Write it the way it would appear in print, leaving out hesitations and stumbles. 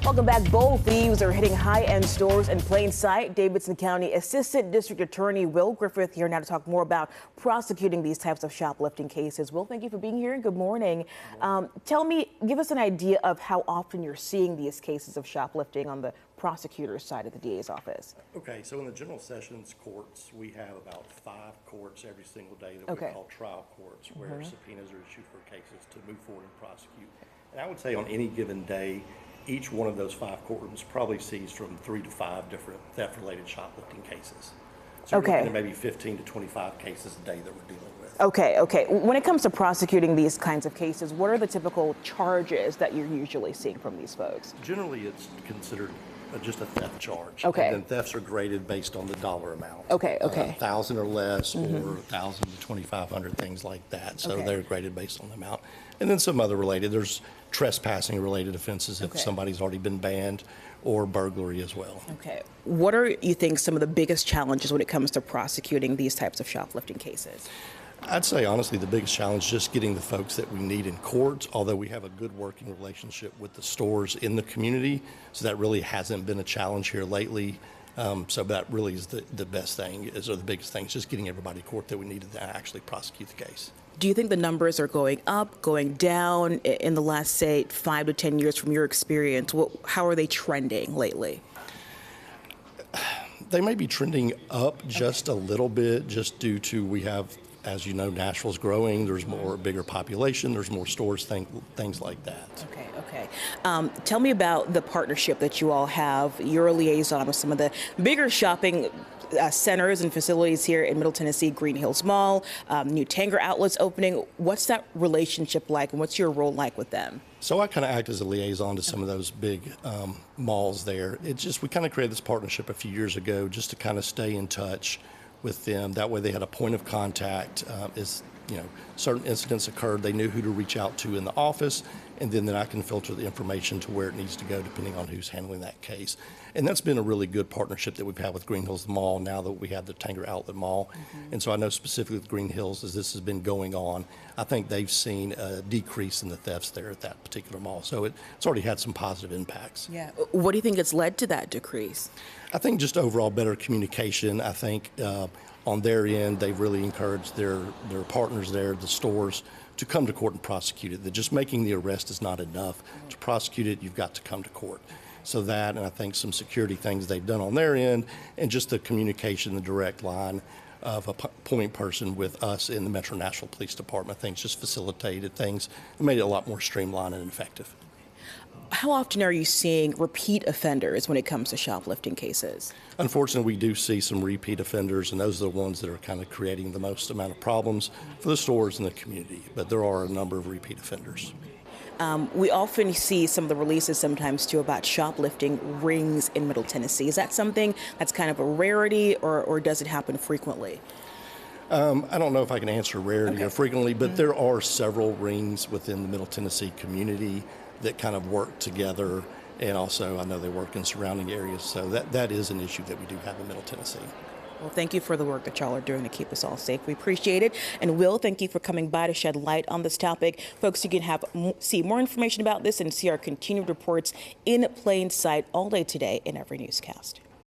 Welcome back. Bold thieves are hitting high-end stores in plain sight. Davidson County Assistant District Attorney Will Griffith here now to talk more about prosecuting these types of shoplifting cases. Will, thank you for being here and good morning. Give us an idea of how often you're seeing these cases of shoplifting on the prosecutor's side of the DA's office. Okay, so in the general sessions courts, we have about 5 courts every single day that we call trial courts, where subpoenas are issued for cases to move forward and prosecute. And I would say on any given day, each one of those 5 courtrooms probably sees from 3 to 5 different theft-related shoplifting cases. So we're looking at maybe 15 to 25 cases a day that we're dealing with. Okay. When it comes to prosecuting these kinds of cases, what are the typical charges that you're usually seeing from these folks? Generally, it's considered just a theft charge. Okay. And then thefts are graded based on the dollar amount. Okay. 1,000 or less, or 1,000 to 2,500, things like that. So they're graded based on the amount. And then some other related. There's trespassing related offenses if somebody's already been banned, or burglary as well. Okay. What are, you think, some of the biggest challenges when it comes to prosecuting these types of shoplifting cases? I'd say, honestly, the biggest challenge is just getting the folks that we need in court, although we have a good working relationship with the stores in the community, so that really hasn't been a challenge here lately. So that really is the best thing, or the biggest thing, is just getting everybody to court that we need to actually prosecute the case. Do you think the numbers are going up, going down in the last, say, 5 to 10 years from your experience? How are they trending lately? They may be trending up just a little bit, just due to we have, as you know, Nashville's growing. There's more, bigger population. There's more stores, things like that. Okay. Tell me about the partnership that you all have. You're a liaison with some of the bigger shopping centers and facilities here in Middle Tennessee, Green Hills Mall, new Tanger outlets opening. What's that relationship like, and what's your role like with them? So I kind of act as a liaison to some of those big malls there. It's just, we kind of created this partnership a few years ago just to kind of stay in touch with them. That way they had a point of contact. Certain incidents occurred, they knew who to reach out to in the office, and then I can filter the information to where it needs to go depending on who's handling that case. And that's been a really good partnership that we've had with Green Hills Mall now that we have the Tanger Outlet Mall. And so I know specifically with Green Hills, as this has been going on, I think they've seen a decrease in the thefts there at that particular mall. So it's already had some positive impacts. Yeah. What do you think has led to that decrease? I think just overall better communication. I think on their end, they've really encouraged their partners there, the stores, to come to court and prosecute it. That just making the arrest is not enough. To prosecute it, you've got to come to court. So that, and I think some security things they've done on their end, and just the communication, the direct line of a point person with us in the Metro Nashville Police Department, things just facilitated things and made it a lot more streamlined and effective. How often are you seeing repeat offenders when it comes to shoplifting cases? Unfortunately, we do see some repeat offenders, and those are the ones that are kind of creating the most amount of problems for the stores and the community. But there are a number of repeat offenders. We often see some of the releases sometimes too about shoplifting rings in Middle Tennessee. Is that something that's kind of a rarity, or does it happen frequently? I don't know if I can answer rarity or frequently, but there are several rings within the Middle Tennessee community that kind of work together, and also I know they work in surrounding areas, so that is an issue that we do have in Middle Tennessee. Well, thank you for the work that y'all are doing to keep us all safe. We appreciate it. And Will, thank you for coming by to shed light on this topic. Folks, you can see more information about this and see our continued reports in plain sight all day today in every newscast.